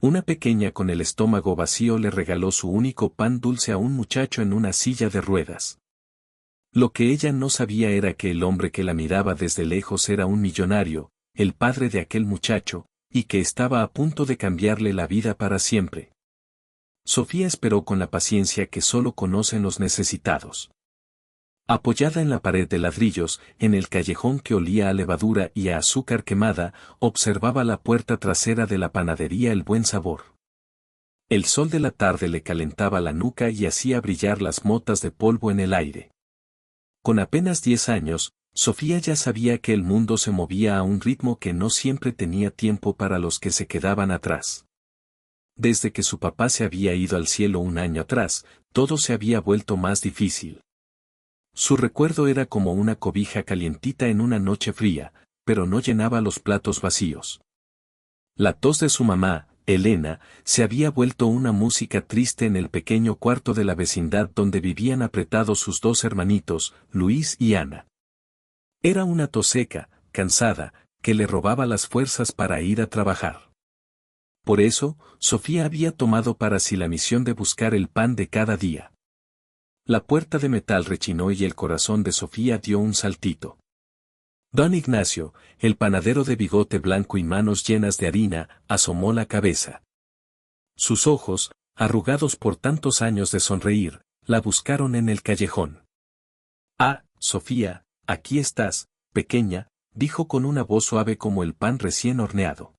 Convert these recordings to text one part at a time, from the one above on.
Una pequeña con el estómago vacío le regaló su único pan dulce a un muchacho en una silla de ruedas. Lo que ella no sabía era que el hombre que la miraba desde lejos era un millonario, el padre de aquel muchacho, y que estaba a punto de cambiarle la vida para siempre. Sofía esperó con la paciencia que solo conocen los necesitados. Apoyada en la pared de ladrillos, en el callejón que olía a levadura y a azúcar quemada, observaba la puerta trasera de la panadería El Buen Sabor. El sol de la tarde le calentaba la nuca y hacía brillar las motas de polvo en el aire. Con apenas 10 años, Sofía ya sabía que el mundo se movía a un ritmo que no siempre tenía tiempo para los que se quedaban atrás. Desde que su papá se había ido al cielo un año atrás, todo se había vuelto más difícil. Su recuerdo era como una cobija calientita en una noche fría, pero no llenaba los platos vacíos. La tos de su mamá, Elena, se había vuelto una música triste en el pequeño cuarto de la vecindad donde vivían apretados sus dos hermanitos, Luis y Ana. Era una tos seca, cansada, que le robaba las fuerzas para ir a trabajar. Por eso, Sofía había tomado para sí la misión de buscar el pan de cada día. La puerta de metal rechinó y el corazón de Sofía dio un saltito. Don Ignacio, el panadero de bigote blanco y manos llenas de harina, asomó la cabeza. Sus ojos, arrugados por tantos años de sonreír, la buscaron en el callejón. «Ah, Sofía, aquí estás, pequeña», dijo con una voz suave como el pan recién horneado.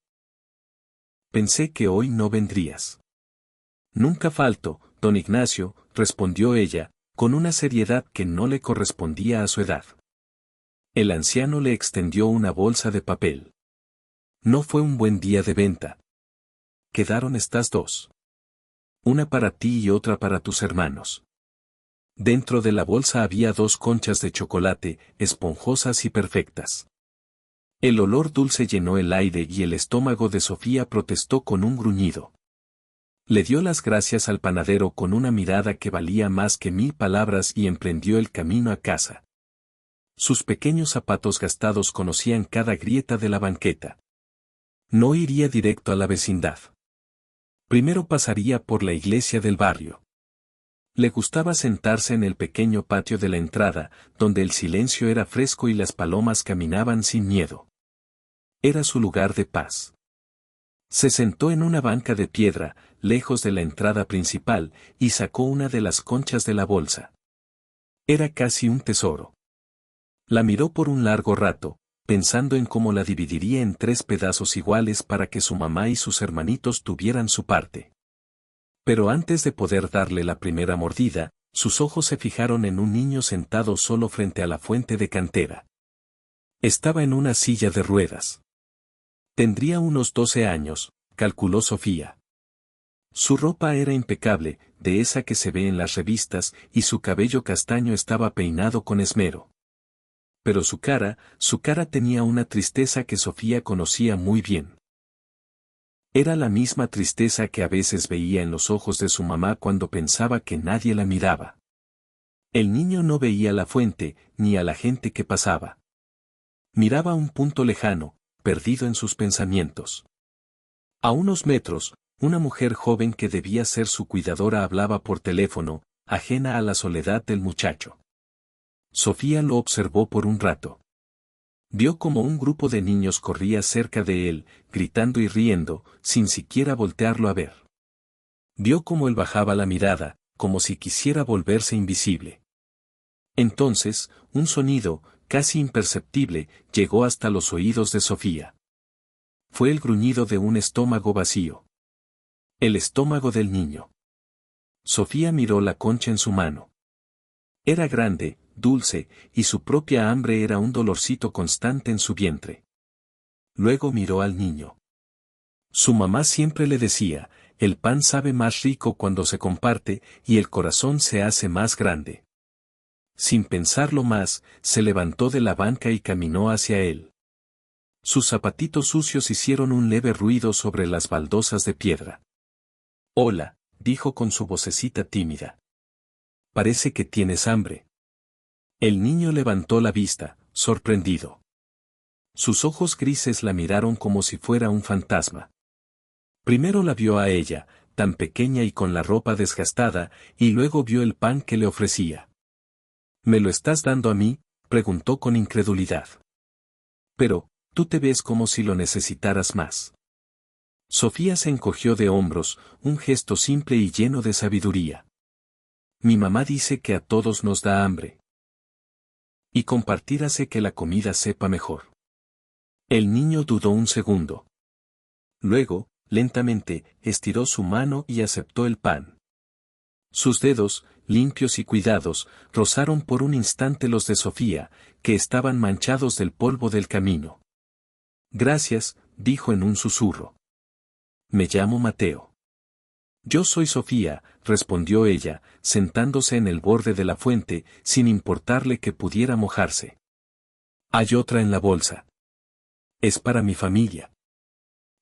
«Pensé que hoy no vendrías». «Nunca falto, don Ignacio», respondió ella, con una seriedad que no le correspondía a su edad. El anciano le extendió una bolsa de papel. «No fue un buen día de venta. Quedaron estas dos. Una para ti y otra para tus hermanos». Dentro de la bolsa había 2 conchas de chocolate, esponjosas y perfectas. El olor dulce llenó el aire y el estómago de Sofía protestó con un gruñido. Le dio las gracias al panadero con una mirada que valía más que 1000 palabras y emprendió el camino a casa. Sus pequeños zapatos gastados conocían cada grieta de la banqueta. No iría directo a la vecindad. Primero pasaría por la iglesia del barrio. Le gustaba sentarse en el pequeño patio de la entrada, donde el silencio era fresco y las palomas caminaban sin miedo. Era su lugar de paz. Se sentó en una banca de piedra, lejos de la entrada principal, y sacó una de las conchas de la bolsa. Era casi un tesoro. La miró por un largo rato, pensando en cómo la dividiría en 3 pedazos iguales para que su mamá y sus hermanitos tuvieran su parte. Pero antes de poder darle la primera mordida, sus ojos se fijaron en un niño sentado solo frente a la fuente de cantera. Estaba en una silla de ruedas. Tendría unos 12 años, calculó Sofía. Su ropa era impecable, de esa que se ve en las revistas, y su cabello castaño estaba peinado con esmero. Pero su cara tenía una tristeza que Sofía conocía muy bien. Era la misma tristeza que a veces veía en los ojos de su mamá cuando pensaba que nadie la miraba. El niño no veía la fuente, ni a la gente que pasaba. Miraba un punto lejano, perdido en sus pensamientos. A unos metros, una mujer joven que debía ser su cuidadora hablaba por teléfono, ajena a la soledad del muchacho. Sofía lo observó por un rato. Vio como un grupo de niños corría cerca de él, gritando y riendo, sin siquiera voltearlo a ver. Vio cómo él bajaba la mirada, como si quisiera volverse invisible. Entonces, un sonido, casi imperceptible, llegó hasta los oídos de Sofía. Fue el gruñido de un estómago vacío. El estómago del niño. Sofía miró la concha en su mano. Era grande, dulce, y su propia hambre era un dolorcito constante en su vientre. Luego miró al niño. Su mamá siempre le decía, el pan sabe más rico cuando se comparte, y el corazón se hace más grande. Sin pensarlo más, se levantó de la banca y caminó hacia él. Sus zapatitos sucios hicieron un leve ruido sobre las baldosas de piedra. «Hola», dijo con su vocecita tímida. «Parece que tienes hambre». El niño levantó la vista, sorprendido. Sus ojos grises la miraron como si fuera un fantasma. Primero la vio a ella, tan pequeña y con la ropa desgastada, y luego vio el pan que le ofrecía. ¿Me lo estás dando a mí?, preguntó con incredulidad. Pero, tú te ves como si lo necesitaras más. Sofía se encogió de hombros, un gesto simple y lleno de sabiduría. Mi mamá dice que a todos nos da hambre. Y compartir hace que la comida sepa mejor. El niño dudó un segundo. Luego, lentamente, estiró su mano y aceptó el pan. Sus dedos, limpios y cuidados, rozaron por un instante los de Sofía, que estaban manchados del polvo del camino. Gracias, dijo en un susurro. Me llamo Mateo. Yo soy Sofía, respondió ella, sentándose en el borde de la fuente, sin importarle que pudiera mojarse. Hay otra en la bolsa. Es para mi familia.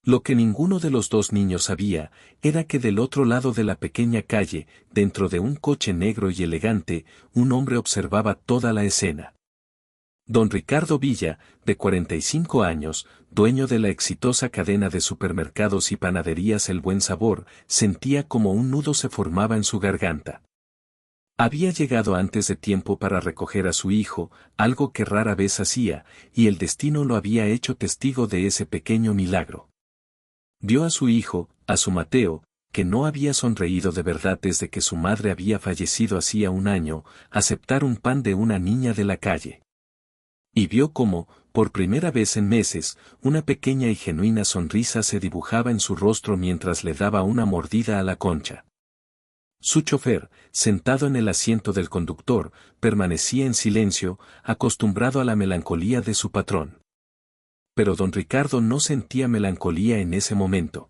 Lo que ninguno de los dos niños sabía, era que del otro lado de la pequeña calle, dentro de un coche negro y elegante, un hombre observaba toda la escena. Don Ricardo Villa, de 45 años, dueño de la exitosa cadena de supermercados y panaderías El Buen Sabor, sentía como un nudo se formaba en su garganta. Había llegado antes de tiempo para recoger a su hijo, algo que rara vez hacía, y el destino lo había hecho testigo de ese pequeño milagro. Vio a su hijo, a su Mateo, que no había sonreído de verdad desde que su madre había fallecido hacía un año, aceptar un pan de una niña de la calle. Y vio cómo, por primera vez en meses, una pequeña y genuina sonrisa se dibujaba en su rostro mientras le daba una mordida a la concha. Su chofer, sentado en el asiento del conductor, permanecía en silencio, acostumbrado a la melancolía de su patrón. Pero don Ricardo no sentía melancolía en ese momento.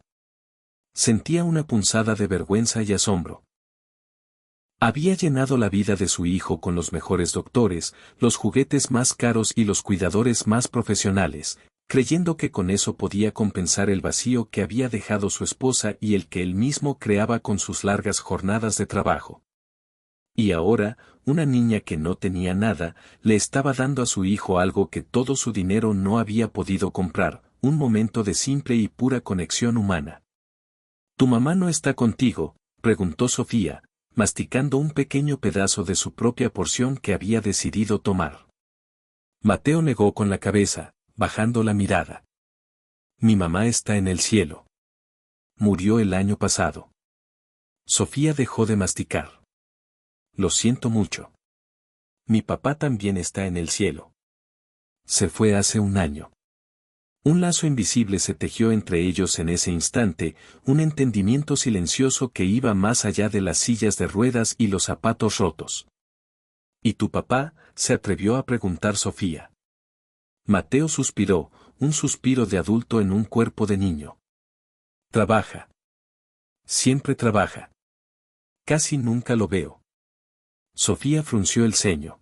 Sentía una punzada de vergüenza y asombro. Había llenado la vida de su hijo con los mejores doctores, los juguetes más caros y los cuidadores más profesionales, creyendo que con eso podía compensar el vacío que había dejado su esposa y el que él mismo creaba con sus largas jornadas de trabajo. Y ahora, una niña que no tenía nada, le estaba dando a su hijo algo que todo su dinero no había podido comprar, un momento de simple y pura conexión humana. ¿Tu mamá no está contigo?, preguntó Sofía, masticando un pequeño pedazo de su propia porción que había decidido tomar. Mateo negó con la cabeza, bajando la mirada. Mi mamá está en el cielo. Murió el año pasado. Sofía dejó de masticar. Lo siento mucho. Mi papá también está en el cielo. Se fue hace un año. Un lazo invisible se tejió entre ellos en ese instante, un entendimiento silencioso que iba más allá de las sillas de ruedas y los zapatos rotos. ¿Y tu papá?, se atrevió a preguntar Sofía. Mateo suspiró, un suspiro de adulto en un cuerpo de niño. Trabaja. Siempre trabaja. Casi nunca lo veo. Sofía frunció el ceño.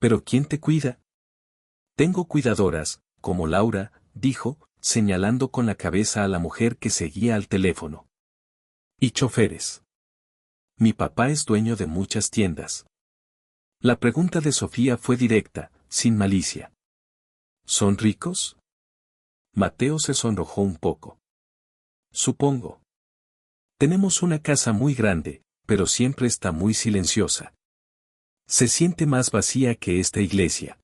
¿Pero quién te cuida? Tengo cuidadoras, como Laura, dijo, señalando con la cabeza a la mujer que seguía al teléfono. Y choferes. Mi papá es dueño de muchas tiendas. La pregunta de Sofía fue directa, sin malicia. ¿Son ricos? Mateo se sonrojó un poco. Supongo. Tenemos una casa muy grande, pero siempre está muy silenciosa. Se siente más vacía que esta iglesia.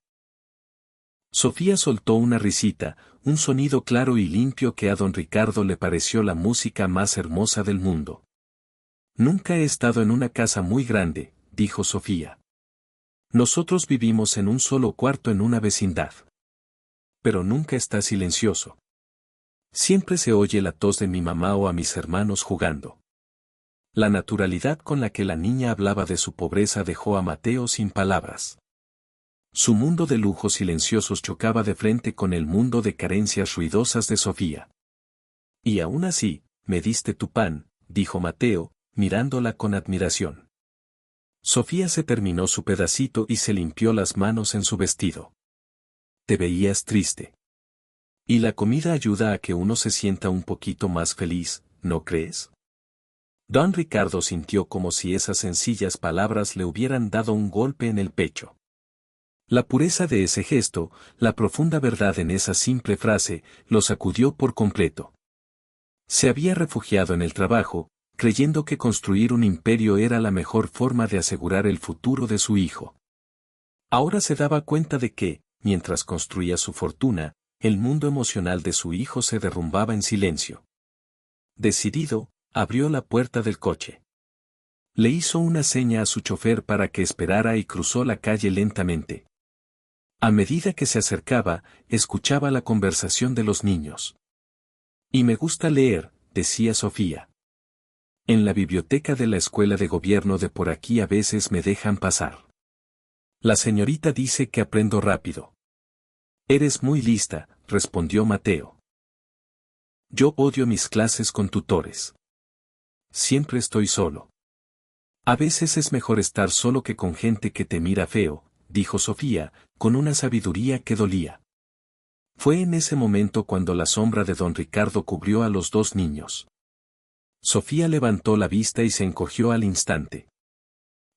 Sofía soltó una risita, un sonido claro y limpio que a don Ricardo le pareció la música más hermosa del mundo. Nunca he estado en una casa muy grande, dijo Sofía. Nosotros vivimos en un solo cuarto en una vecindad. Pero nunca está silencioso. Siempre se oye la tos de mi mamá o a mis hermanos jugando. La naturalidad con la que la niña hablaba de su pobreza dejó a Mateo sin palabras. Su mundo de lujos silenciosos chocaba de frente con el mundo de carencias ruidosas de Sofía. Y aún así, me diste tu pan, dijo Mateo, mirándola con admiración. Sofía se terminó su pedacito y se limpió las manos en su vestido. Te veías triste. Y la comida ayuda a que uno se sienta un poquito más feliz, ¿no crees? Don Ricardo sintió como si esas sencillas palabras le hubieran dado un golpe en el pecho. La pureza de ese gesto, la profunda verdad en esa simple frase, lo sacudió por completo. Se había refugiado en el trabajo, creyendo que construir un imperio era la mejor forma de asegurar el futuro de su hijo. Ahora se daba cuenta de que, mientras construía su fortuna, el mundo emocional de su hijo se derrumbaba en silencio. Decidido, abrió la puerta del coche. Le hizo una seña a su chofer para que esperara y cruzó la calle lentamente. A medida que se acercaba, escuchaba la conversación de los niños. Y me gusta leer, decía Sofía. En la biblioteca de la escuela de gobierno de por aquí a veces me dejan pasar. La señorita dice que aprendo rápido. Eres muy lista, respondió Mateo. Yo odio mis clases con tutores. Siempre estoy solo. A veces es mejor estar solo que con gente que te mira feo, dijo Sofía, con una sabiduría que dolía. Fue en ese momento cuando la sombra de don Ricardo cubrió a los dos niños. Sofía levantó la vista y se encogió al instante.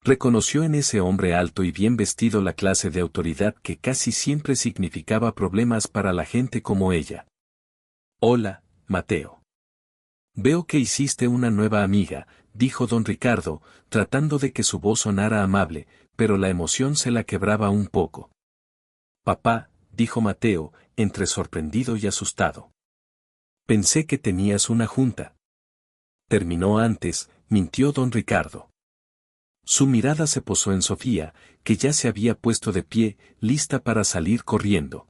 Reconoció en ese hombre alto y bien vestido la clase de autoridad que casi siempre significaba problemas para la gente como ella. Hola, Mateo. Veo que hiciste una nueva amiga, dijo don Ricardo, tratando de que su voz sonara amable, pero la emoción se la quebraba un poco. Papá, dijo Mateo, entre sorprendido y asustado. Pensé que tenías una junta. Terminó antes, mintió don Ricardo. Su mirada se posó en Sofía, que ya se había puesto de pie, lista para salir corriendo.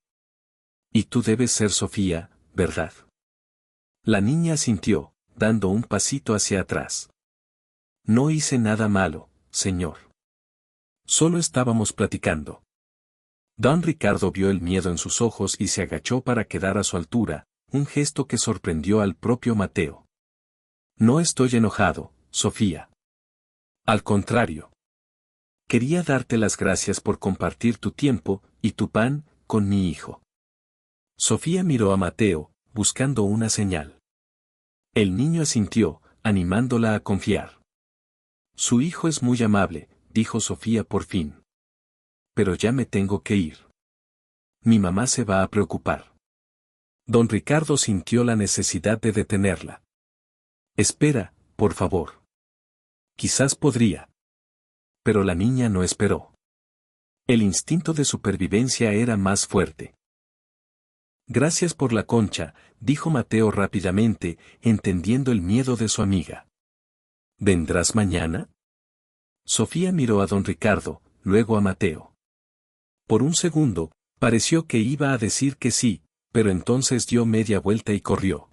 Y tú debes ser Sofía, ¿verdad? La niña asintió, dando un pasito hacia atrás. No hice nada malo, señor. Solo estábamos platicando. Don Ricardo vio el miedo en sus ojos y se agachó para quedar a su altura, un gesto que sorprendió al propio Mateo. No estoy enojado, Sofía. Al contrario. Quería darte las gracias por compartir tu tiempo y tu pan con mi hijo. Sofía miró a Mateo, buscando una señal. El niño asintió, animándola a confiar. Su hijo es muy amable, dijo Sofía por fin. Pero ya me tengo que ir. Mi mamá se va a preocupar. Don Ricardo sintió la necesidad de detenerla. Espera, por favor. Quizás podría. Pero la niña no esperó. El instinto de supervivencia era más fuerte. Gracias por la concha, dijo Mateo rápidamente, entendiendo el miedo de su amiga. ¿Vendrás mañana? Sofía miró a don Ricardo, luego a Mateo. Por un segundo, pareció que iba a decir que sí, pero entonces dio media vuelta y corrió.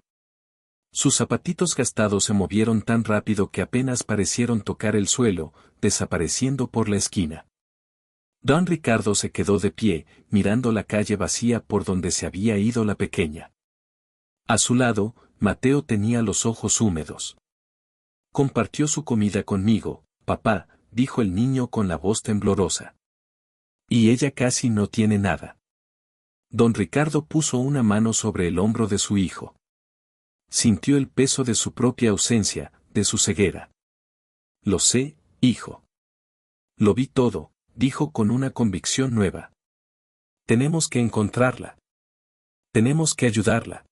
Sus zapatitos gastados se movieron tan rápido que apenas parecieron tocar el suelo, desapareciendo por la esquina. Don Ricardo se quedó de pie, mirando la calle vacía por donde se había ido la pequeña. A su lado, Mateo tenía los ojos húmedos. Compartió su comida conmigo, papá, dijo el niño con la voz temblorosa. Y ella casi no tiene nada. Don Ricardo puso una mano sobre el hombro de su hijo. Sintió el peso de su propia ausencia, de su ceguera. Lo sé, hijo. Lo vi todo, dijo con una convicción nueva. Tenemos que encontrarla. Tenemos que ayudarla.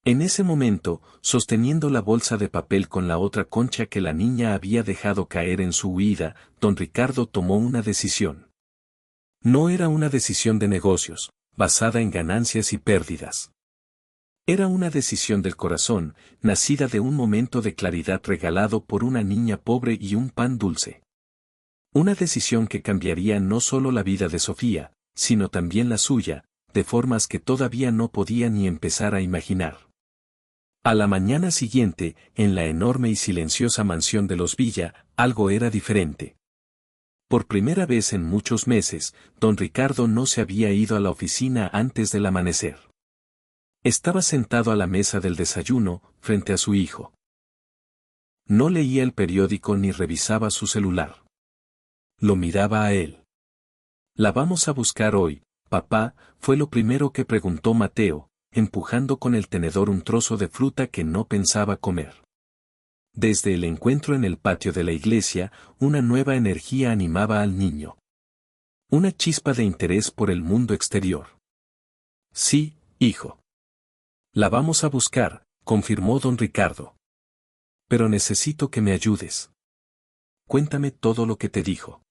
En ese momento, sosteniendo la bolsa de papel con la otra concha que la niña había dejado caer en su huida, don Ricardo tomó una decisión. No era una decisión de negocios, basada en ganancias y pérdidas. Era una decisión del corazón, nacida de un momento de claridad regalado por una niña pobre y un pan dulce. Una decisión que cambiaría no solo la vida de Sofía, sino también la suya, de formas que todavía no podía ni empezar a imaginar. A la mañana siguiente, en la enorme y silenciosa mansión de los Villa, algo era diferente. Por primera vez en muchos meses, don Ricardo no se había ido a la oficina antes del amanecer. Estaba sentado a la mesa del desayuno, frente a su hijo. No leía el periódico ni revisaba su celular. Lo miraba a él. «¿La vamos a buscar hoy, papá?», fue lo primero que preguntó Mateo, empujando con el tenedor un trozo de fruta que no pensaba comer. Desde el encuentro en el patio de la iglesia, una nueva energía animaba al niño. Una chispa de interés por el mundo exterior. «Sí, hijo. La vamos a buscar», confirmó don Ricardo. Pero necesito que me ayudes. Cuéntame todo lo que te dijo.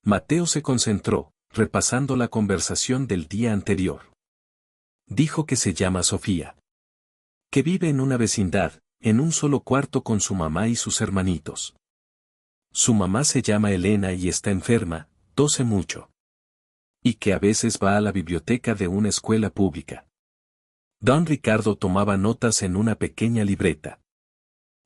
Mateo se concentró, repasando la conversación del día anterior. Dijo que se llama Sofía. Que vive en una vecindad, en un solo cuarto con su mamá y sus hermanitos. Su mamá se llama Elena y está enferma, tose mucho. Y que a veces va a la biblioteca de una escuela pública. Don Ricardo tomaba notas en una pequeña libreta.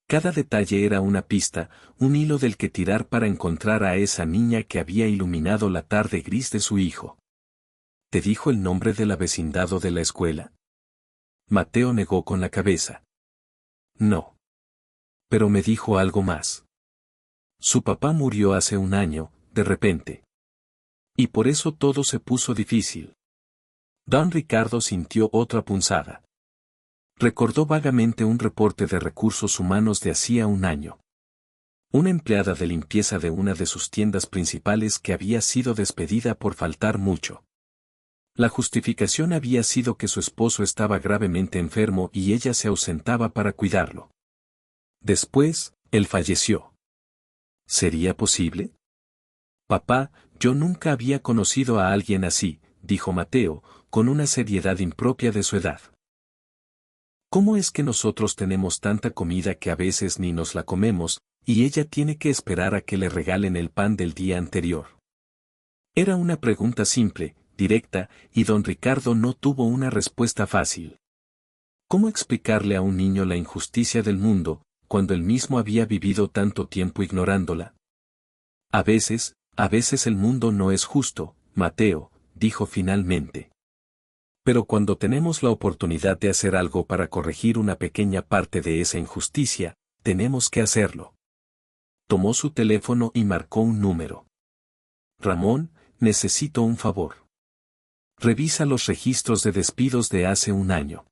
Cada detalle era una pista, un hilo del que tirar para encontrar a esa niña que había iluminado la tarde gris de su hijo. ¿Te dijo el nombre de la vecindad o de la escuela? Mateo negó con la cabeza. No. Pero me dijo algo más. Su papá murió hace un año, de repente. Y por eso todo se puso difícil. Don Ricardo sintió otra punzada. Recordó vagamente un reporte de recursos humanos de hacía un año. Una empleada de limpieza de una de sus tiendas principales que había sido despedida por faltar mucho. La justificación había sido que su esposo estaba gravemente enfermo y ella se ausentaba para cuidarlo. Después, él falleció. ¿Sería posible? Papá, yo nunca había conocido a alguien así, dijo Mateo, con una seriedad impropia de su edad. ¿Cómo es que nosotros tenemos tanta comida que a veces ni nos la comemos, y ella tiene que esperar a que le regalen el pan del día anterior? Era una pregunta simple, directa, y don Ricardo no tuvo una respuesta fácil. ¿Cómo explicarle a un niño la injusticia del mundo, cuando él mismo había vivido tanto tiempo ignorándola? A veces el mundo no es justo, Mateo, dijo finalmente. Pero cuando tenemos la oportunidad de hacer algo para corregir una pequeña parte de esa injusticia, tenemos que hacerlo. Tomó su teléfono y marcó un número. Ramón, necesito un favor. Revisa los registros de despidos de hace un año.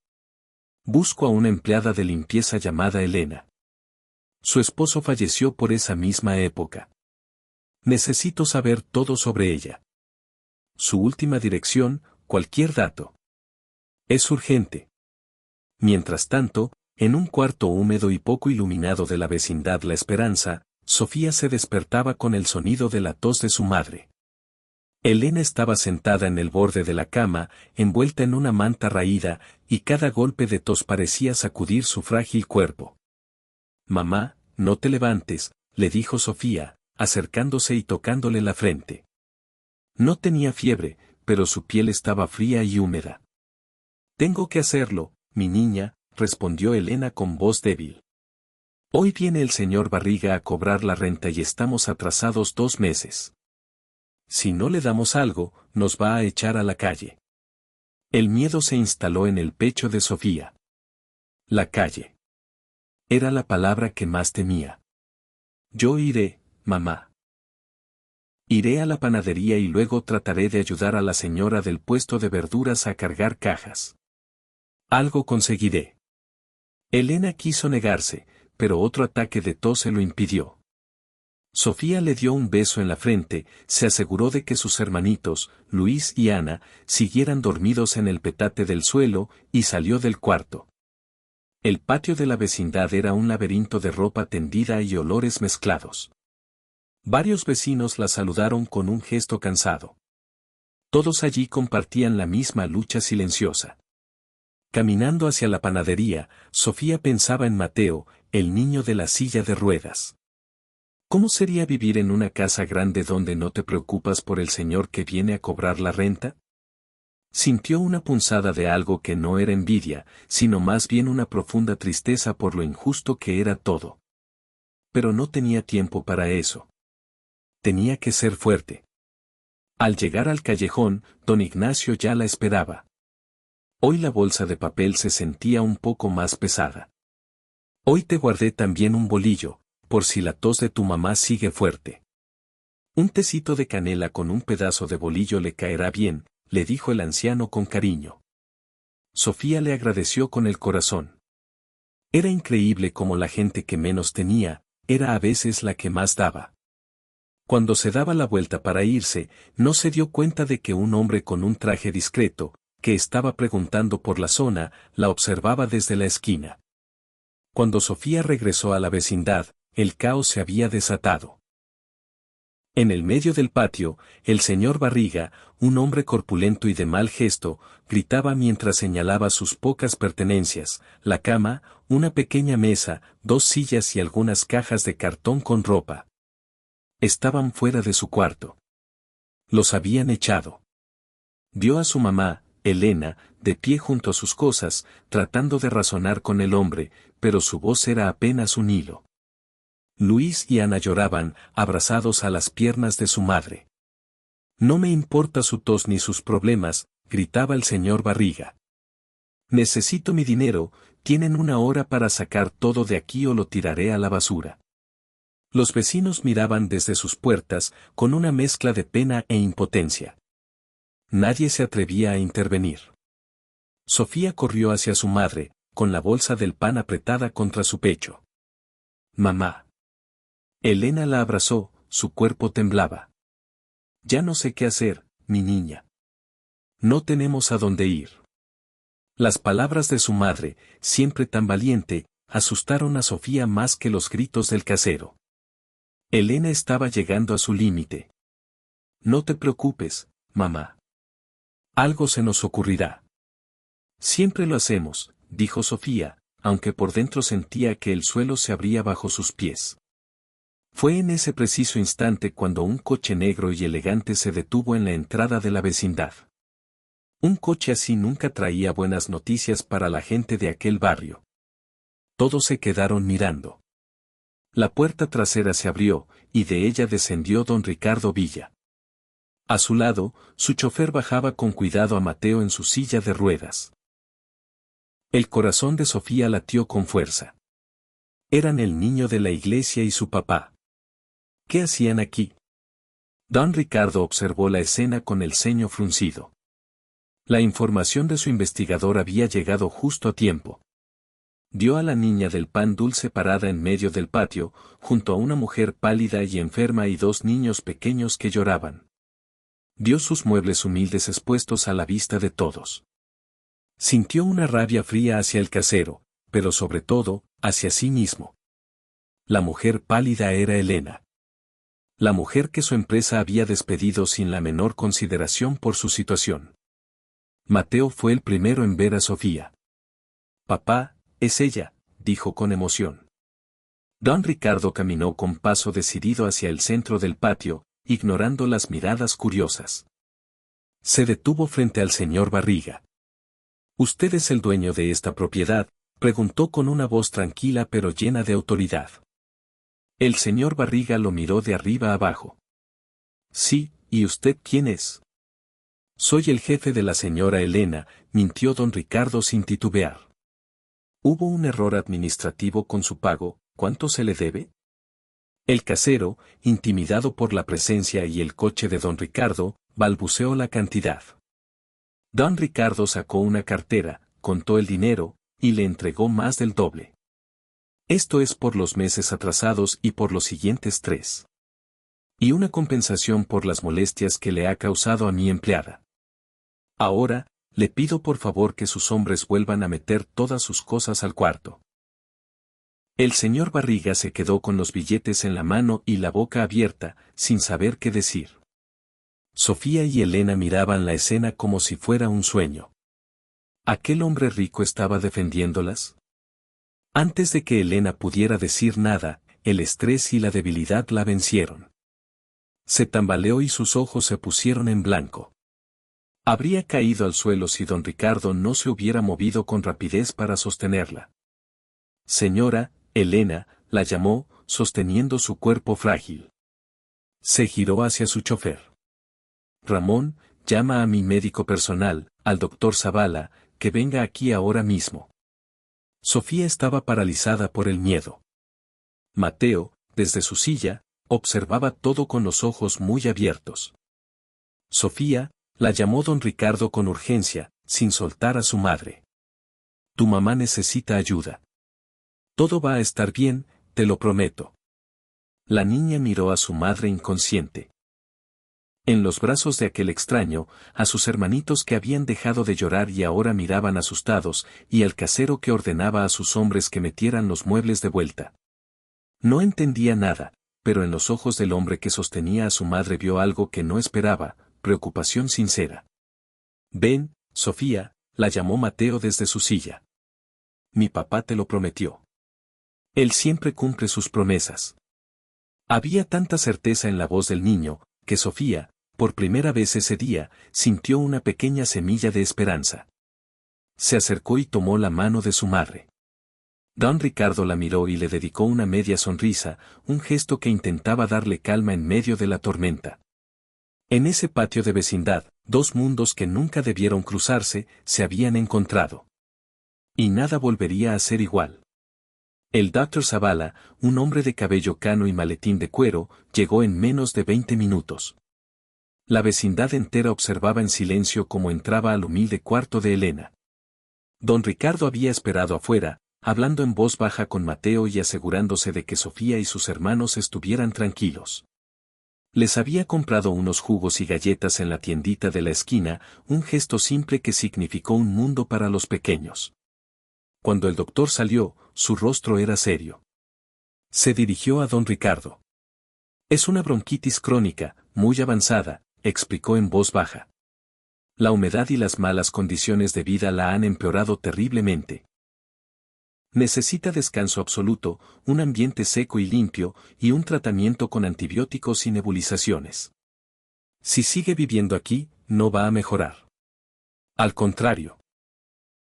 Busco a una empleada de limpieza llamada Elena. Su esposo falleció por esa misma época. Necesito saber todo sobre ella. Su última dirección, cualquier dato. Es urgente. Mientras tanto, en un cuarto húmedo y poco iluminado de la vecindad La Esperanza, Sofía se despertaba con el sonido de la tos de su madre. Elena estaba sentada en el borde de la cama, envuelta en una manta raída, y cada golpe de tos parecía sacudir su frágil cuerpo. Mamá, no te levantes, le dijo Sofía, acercándose y tocándole la frente. No tenía fiebre, pero su piel estaba fría y húmeda. Tengo que hacerlo, mi niña, respondió Elena con voz débil. Hoy viene el señor Barriga a cobrar la renta y estamos atrasados 2 meses. Si no le damos algo, nos va a echar a la calle. El miedo se instaló en el pecho de Sofía. La calle. Era la palabra que más temía. Yo iré, mamá. Iré a la panadería y luego trataré de ayudar a la señora del puesto de verduras a cargar cajas. Algo conseguiré. Elena quiso negarse, pero otro ataque de tos se lo impidió. Sofía le dio un beso en la frente, se aseguró de que sus hermanitos, Luis y Ana, siguieran dormidos en el petate del suelo, y salió del cuarto. El patio de la vecindad era un laberinto de ropa tendida y olores mezclados. Varios vecinos la saludaron con un gesto cansado. Todos allí compartían la misma lucha silenciosa. Caminando hacia la panadería, Sofía pensaba en Mateo, el niño de la silla de ruedas. ¿Cómo sería vivir en una casa grande donde no te preocupas por el señor que viene a cobrar la renta? Sintió una punzada de algo que no era envidia, sino más bien una profunda tristeza por lo injusto que era todo. Pero no tenía tiempo para eso. Tenía que ser fuerte. Al llegar al callejón, don Ignacio ya la esperaba. Hoy la bolsa de papel se sentía un poco más pesada. Hoy te guardé también un bolillo, por si la tos de tu mamá sigue fuerte. Un tecito de canela con un pedazo de bolillo le caerá bien, le dijo el anciano con cariño. Sofía le agradeció con el corazón. Era increíble cómo la gente que menos tenía, era a veces la que más daba. Cuando se daba la vuelta para irse, no se dio cuenta de que un hombre con un traje discreto, que estaba preguntando por la zona, la observaba desde la esquina. Cuando Sofía regresó a la vecindad, el caos se había desatado. En el medio del patio, el señor Barriga, un hombre corpulento y de mal gesto, gritaba mientras señalaba sus pocas pertenencias: la cama, una pequeña mesa, 2 sillas y algunas cajas de cartón con ropa. Estaban fuera de su cuarto. Los habían echado. Vio a su mamá, Elena, de pie junto a sus cosas, tratando de razonar con el hombre, pero su voz era apenas un hilo. Luis y Ana lloraban, abrazados a las piernas de su madre. No me importa su tos ni sus problemas, gritaba el señor Barriga. Necesito mi dinero, tienen 1 hora para sacar todo de aquí o lo tiraré a la basura. Los vecinos miraban desde sus puertas, con una mezcla de pena e impotencia. Nadie se atrevía a intervenir. Sofía corrió hacia su madre, con la bolsa del pan apretada contra su pecho. Mamá. Elena la abrazó, su cuerpo temblaba. Ya no sé qué hacer, mi niña. No tenemos a dónde ir. Las palabras de su madre, siempre tan valiente, asustaron a Sofía más que los gritos del casero. Elena estaba llegando a su límite. No te preocupes, mamá. Algo se nos ocurrirá. Siempre lo hacemos, dijo Sofía, aunque por dentro sentía que el suelo se abría bajo sus pies. Fue en ese preciso instante cuando un coche negro y elegante se detuvo en la entrada de la vecindad. Un coche así nunca traía buenas noticias para la gente de aquel barrio. Todos se quedaron mirando. La puerta trasera se abrió, y de ella descendió don Ricardo Villa. A su lado, su chofer bajaba con cuidado a Mateo en su silla de ruedas. El corazón de Sofía latió con fuerza. Eran el niño de la iglesia y su papá. ¿Qué hacían aquí? Don Ricardo observó la escena con el ceño fruncido. La información de su investigador había llegado justo a tiempo. Vio a la niña del pan dulce parada en medio del patio, junto a una mujer pálida y enferma y 2 niños pequeños que lloraban. Vio sus muebles humildes expuestos a la vista de todos. Sintió una rabia fría hacia el casero, pero sobre todo, hacia sí mismo. La mujer pálida era Elena. La mujer que su empresa había despedido sin la menor consideración por su situación. Mateo fue el primero en ver a Sofía. Papá, es ella, dijo con emoción. Don Ricardo caminó con paso decidido hacia el centro del patio, ignorando las miradas curiosas. Se detuvo frente al señor Barriga. ¿Usted es el dueño de esta propiedad?, preguntó con una voz tranquila pero llena de autoridad. El señor Barriga lo miró de arriba abajo. Sí, ¿y usted quién es? Soy el jefe de la señora Elena, mintió don Ricardo sin titubear. ¿Hubo un error administrativo con su pago? ¿Cuánto se le debe? El casero, intimidado por la presencia y el coche de don Ricardo, balbuceó la cantidad. Don Ricardo sacó una cartera, contó el dinero, y le entregó más del doble. Esto es por los meses atrasados y por los siguientes 3. Y una compensación por las molestias que le ha causado a mi empleada. Ahora, le pido por favor que sus hombres vuelvan a meter todas sus cosas al cuarto. El señor Barriga se quedó con los billetes en la mano y la boca abierta, sin saber qué decir. Sofía y Elena miraban la escena como si fuera un sueño. ¿Aquel hombre rico estaba defendiéndolas? Antes de que Elena pudiera decir nada, el estrés y la debilidad la vencieron. Se tambaleó y sus ojos se pusieron en blanco. Habría caído al suelo si don Ricardo no se hubiera movido con rapidez para sostenerla. Señora, Elena, la llamó, sosteniendo su cuerpo frágil. Se giró hacia su chofer. Ramón, llama a mi médico personal, al doctor Zavala, que venga aquí ahora mismo. Sofía estaba paralizada por el miedo. Mateo, desde su silla, observaba todo con los ojos muy abiertos. Sofía, la llamó don Ricardo con urgencia, sin soltar a su madre. Tu mamá necesita ayuda. Todo va a estar bien, te lo prometo. La niña miró a su madre inconsciente. En los brazos de aquel extraño, a sus hermanitos que habían dejado de llorar y ahora miraban asustados, y al casero que ordenaba a sus hombres que metieran los muebles de vuelta. No entendía nada, pero en los ojos del hombre que sostenía a su madre vio algo que no esperaba, preocupación sincera. «Ven, Sofía», la llamó Mateo desde su silla. «Mi papá te lo prometió. Él siempre cumple sus promesas». Había tanta certeza en la voz del niño, que Sofía, por primera vez ese día, sintió una pequeña semilla de esperanza. Se acercó y tomó la mano de su madre. Don Ricardo la miró y le dedicó una media sonrisa, un gesto que intentaba darle calma en medio de la tormenta. En ese patio de vecindad, dos mundos que nunca debieron cruzarse, se habían encontrado. Y nada volvería a ser igual. El Dr. Zavala, un hombre de cabello cano y maletín de cuero, llegó en menos de 20 minutos. La vecindad entera observaba en silencio cómo entraba al humilde cuarto de Elena. Don Ricardo había esperado afuera, hablando en voz baja con Mateo y asegurándose de que Sofía y sus hermanos estuvieran tranquilos. Les había comprado unos jugos y galletas en la tiendita de la esquina, un gesto simple que significó un mundo para los pequeños. Cuando el doctor salió, su rostro era serio. Se dirigió a don Ricardo. «Es una bronquitis crónica, muy avanzada», explicó en voz baja. «La humedad y las malas condiciones de vida la han empeorado terriblemente. Necesita descanso absoluto, un ambiente seco y limpio, y un tratamiento con antibióticos y nebulizaciones. Si sigue viviendo aquí, no va a mejorar. Al contrario».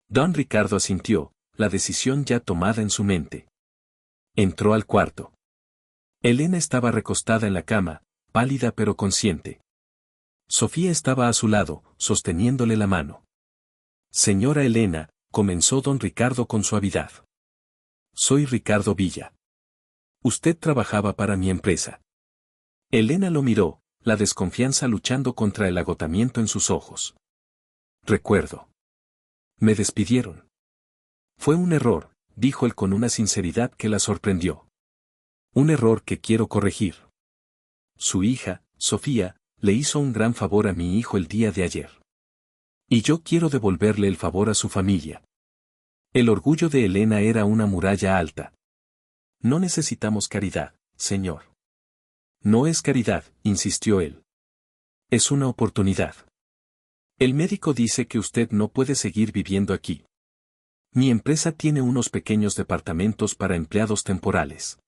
Don Ricardo asintió, la decisión ya tomada en su mente. Entró al cuarto. Elena estaba recostada en la cama, pálida pero consciente. Sofía estaba a su lado, sosteniéndole la mano. «Señora Elena», comenzó don Ricardo con suavidad. «Soy Ricardo Villa. Usted trabajaba para mi empresa». Elena lo miró, la desconfianza luchando contra el agotamiento en sus ojos. «Recuerdo. Me despidieron. Fue un error», dijo él con una sinceridad que la sorprendió. «Un error que quiero corregir. Su hija, Sofía, le hizo un gran favor a mi hijo el día de ayer. Y yo quiero devolverle el favor a su familia». El orgullo de Elena era una muralla alta. «No necesitamos caridad, señor». «No es caridad», insistió él. «Es una oportunidad. El médico dice que usted no puede seguir viviendo aquí. Mi empresa tiene unos pequeños departamentos para empleados temporales.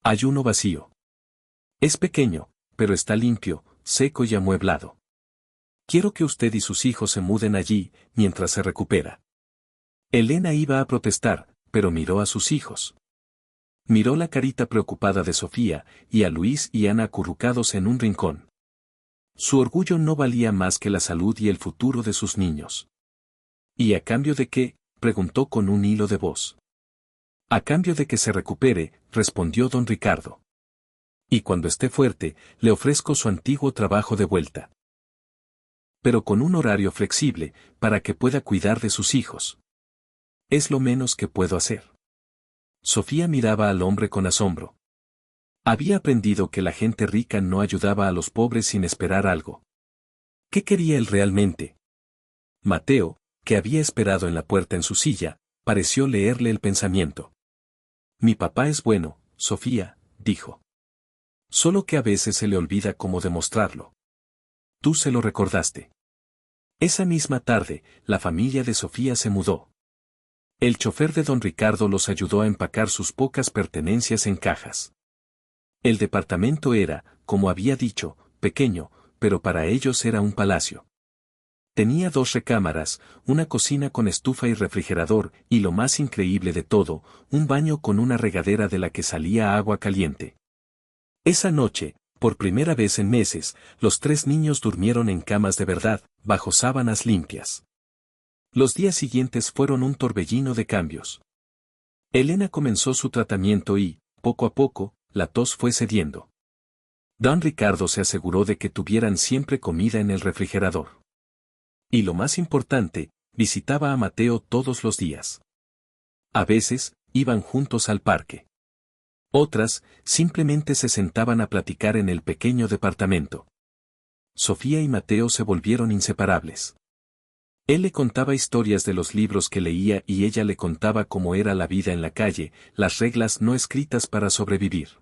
Hay uno vacío. Es pequeño, pero está limpio, seco y amueblado. Quiero que usted y sus hijos se muden allí, mientras se recupera». Elena iba a protestar, pero miró a sus hijos. Miró la carita preocupada de Sofía, y a Luis y Ana acurrucados en un rincón. Su orgullo no valía más que la salud y el futuro de sus niños. «¿Y a cambio de qué?», preguntó con un hilo de voz. «A cambio de que se recupere», respondió don Ricardo. «Y cuando esté fuerte, le ofrezco su antiguo trabajo de vuelta. Pero con un horario flexible, para que pueda cuidar de sus hijos. Es lo menos que puedo hacer». Sofía miraba al hombre con asombro. Había aprendido que la gente rica no ayudaba a los pobres sin esperar algo. ¿Qué quería él realmente? Mateo, que había esperado en la puerta en su silla, pareció leerle el pensamiento. «Mi papá es bueno, Sofía», dijo. «Solo que a veces se le olvida cómo demostrarlo. Tú se lo recordaste». Esa misma tarde, la familia de Sofía se mudó. El chofer de don Ricardo los ayudó a empacar sus pocas pertenencias en cajas. El departamento era, como había dicho, pequeño, pero para ellos era un palacio. Tenía 2 recámaras, una cocina con estufa y refrigerador, y lo más increíble de todo, un baño con una regadera de la que salía agua caliente. Esa noche, por primera vez en meses, los 3 niños durmieron en camas de verdad, bajo sábanas limpias. Los días siguientes fueron un torbellino de cambios. Elena comenzó su tratamiento y, poco a poco, la tos fue cediendo. Don Ricardo se aseguró de que tuvieran siempre comida en el refrigerador. Y lo más importante, visitaba a Mateo todos los días. A veces, iban juntos al parque. Otras, simplemente se sentaban a platicar en el pequeño departamento. Sofía y Mateo se volvieron inseparables. Él le contaba historias de los libros que leía y ella le contaba cómo era la vida en la calle, las reglas no escritas para sobrevivir.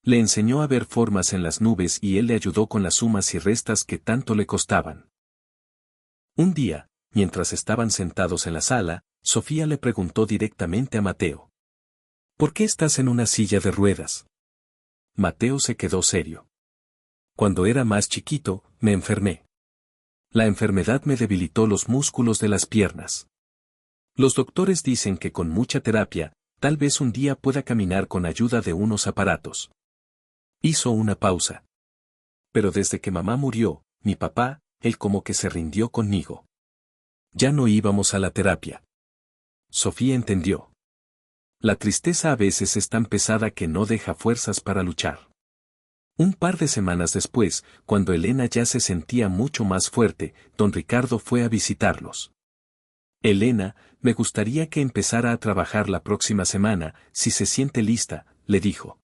Le enseñó a ver formas en las nubes y él le ayudó con las sumas y restas que tanto le costaban. Un día, mientras estaban sentados en la sala, Sofía le preguntó directamente a Mateo. ¿Por qué estás en una silla de ruedas? Mateo se quedó serio. Cuando era más chiquito, me enfermé. La enfermedad me debilitó los músculos de las piernas. Los doctores dicen que con mucha terapia, tal vez un día pueda caminar con ayuda de unos aparatos. Hizo una pausa. Pero desde que mamá murió, mi papá, él como que se rindió conmigo. Ya no íbamos a la terapia. Sofía entendió. La tristeza a veces es tan pesada que no deja fuerzas para luchar. Un par de semanas después, cuando Elena ya se sentía mucho más fuerte, don Ricardo fue a visitarlos. Elena, me gustaría que empezara a trabajar la próxima semana, si se siente lista, le dijo.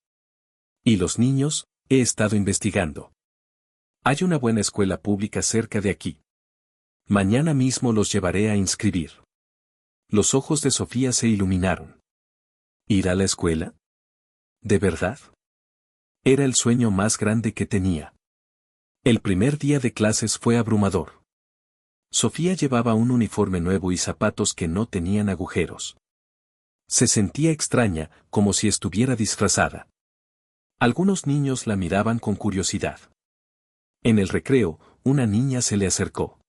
¿Y los niños? He estado investigando. Hay una buena escuela pública cerca de aquí. Mañana mismo los llevaré a inscribir. Los ojos de Sofía se iluminaron. ¿Ir a la escuela? ¿De verdad? Era el sueño más grande que tenía. El primer día de clases fue abrumador. Sofía llevaba un uniforme nuevo y zapatos que no tenían agujeros. Se sentía extraña, como si estuviera disfrazada. Algunos niños la miraban con curiosidad. En el recreo, una niña se le acercó.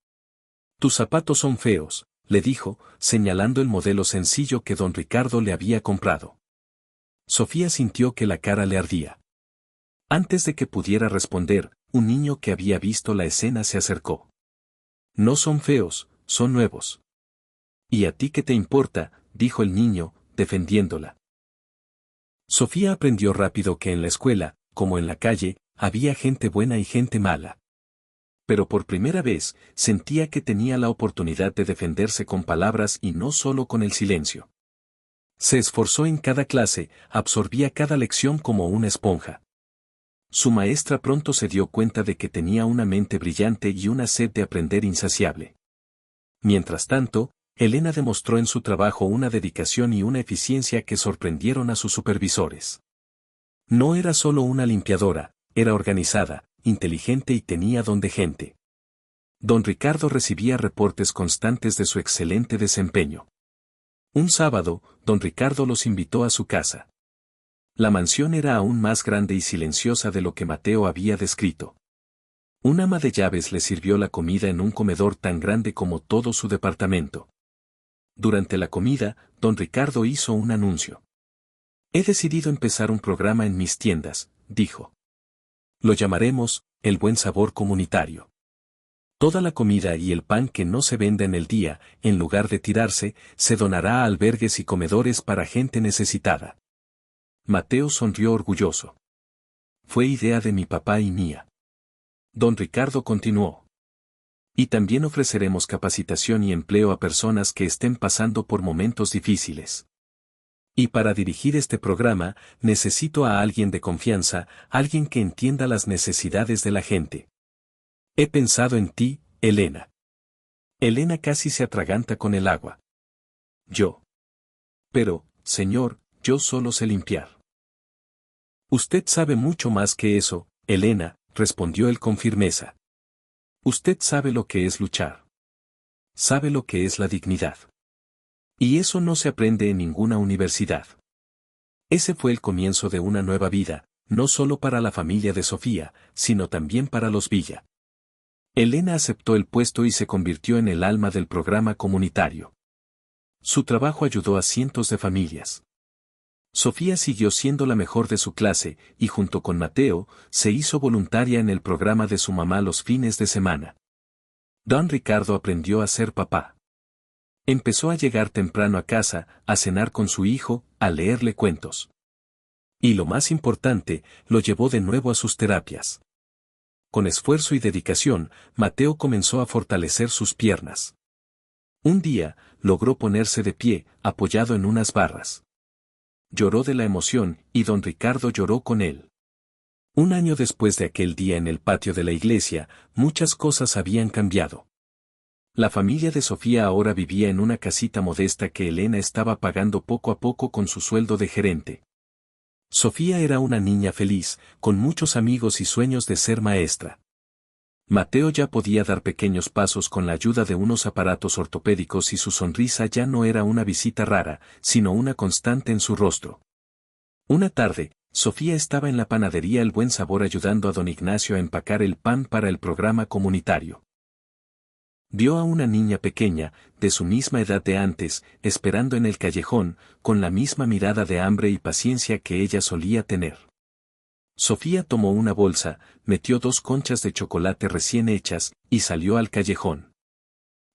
«Tus zapatos son feos», le dijo, señalando el modelo sencillo que don Ricardo le había comprado. Sofía sintió que la cara le ardía. Antes de que pudiera responder, un niño que había visto la escena se acercó. «No son feos, son nuevos». «¿Y a ti qué te importa?», dijo el niño, defendiéndola. Sofía aprendió rápido que en la escuela, como en la calle, había gente buena y gente mala. Pero por primera vez, sentía que tenía la oportunidad de defenderse con palabras y no solo con el silencio. Se esforzó en cada clase, absorbía cada lección como una esponja. Su maestra pronto se dio cuenta de que tenía una mente brillante y una sed de aprender insaciable. Mientras tanto, Elena demostró en su trabajo una dedicación y una eficiencia que sorprendieron a sus supervisores. No era solo una limpiadora, era organizada, inteligente y tenía don de gente. Don Ricardo recibía reportes constantes de su excelente desempeño. Un sábado, don Ricardo los invitó a su casa. La mansión era aún más grande y silenciosa de lo que Mateo había descrito. Un ama de llaves le sirvió la comida en un comedor tan grande como todo su departamento. Durante la comida, don Ricardo hizo un anuncio. «He decidido empezar un programa en mis tiendas», dijo. «Lo llamaremos, El Buen Sabor Comunitario. Toda la comida y el pan que no se venda en el día, en lugar de tirarse, se donará a albergues y comedores para gente necesitada». Mateo sonrió orgulloso. «Fue idea de mi papá y mía». Don Ricardo continuó. «Y también ofreceremos capacitación y empleo a personas que estén pasando por momentos difíciles. Y para dirigir este programa, necesito a alguien de confianza, alguien que entienda las necesidades de la gente. He pensado en ti, Elena». Elena casi se atraganta con el agua. «Yo. Pero, señor, yo solo sé limpiar». «Usted sabe mucho más que eso, Elena», respondió él con firmeza. «Usted sabe lo que es luchar. Sabe lo que es la dignidad. Y eso no se aprende en ninguna universidad». Ese fue el comienzo de una nueva vida, no solo para la familia de Sofía, sino también para los Villa. Elena aceptó el puesto y se convirtió en el alma del programa comunitario. Su trabajo ayudó a cientos de familias. Sofía siguió siendo la mejor de su clase, y junto con Mateo, se hizo voluntaria en el programa de su mamá los fines de semana. Don Ricardo aprendió a ser papá. Empezó a llegar temprano a casa, a cenar con su hijo, a leerle cuentos. Y lo más importante, lo llevó de nuevo a sus terapias. Con esfuerzo y dedicación, Mateo comenzó a fortalecer sus piernas. Un día, logró ponerse de pie, apoyado en unas barras. Lloró de la emoción, y don Ricardo lloró con él. Un año después de aquel día en el patio de la iglesia, muchas cosas habían cambiado. La familia de Sofía ahora vivía en una casita modesta que Elena estaba pagando poco a poco con su sueldo de gerente. Sofía era una niña feliz, con muchos amigos y sueños de ser maestra. Mateo ya podía dar pequeños pasos con la ayuda de unos aparatos ortopédicos y su sonrisa ya no era una visita rara, sino una constante en su rostro. Una tarde, Sofía estaba en la panadería El Buen Sabor ayudando a don Ignacio a empacar el pan para el programa comunitario. Vio a una niña pequeña, de su misma edad de antes, esperando en el callejón, con la misma mirada de hambre y paciencia que ella solía tener. Sofía tomó una bolsa, metió 2 conchas de chocolate recién hechas, y salió al callejón.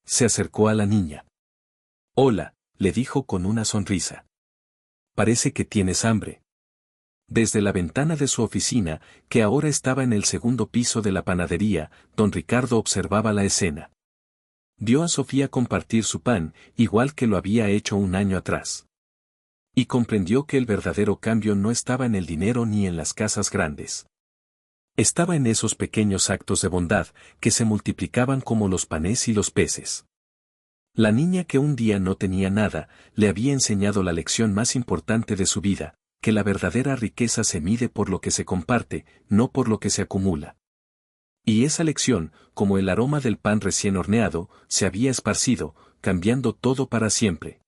Se acercó a la niña. «Hola», le dijo con una sonrisa. «Parece que tienes hambre». Desde la ventana de su oficina, que ahora estaba en el segundo piso de la panadería, don Ricardo observaba la escena. Vio a Sofía compartir su pan, igual que lo había hecho un año atrás. Y comprendió que el verdadero cambio no estaba en el dinero ni en las casas grandes. Estaba en esos pequeños actos de bondad, que se multiplicaban como los panes y los peces. La niña que un día no tenía nada, le había enseñado la lección más importante de su vida, que la verdadera riqueza se mide por lo que se comparte, no por lo que se acumula. Y esa lección, como el aroma del pan recién horneado, se había esparcido, cambiando todo para siempre.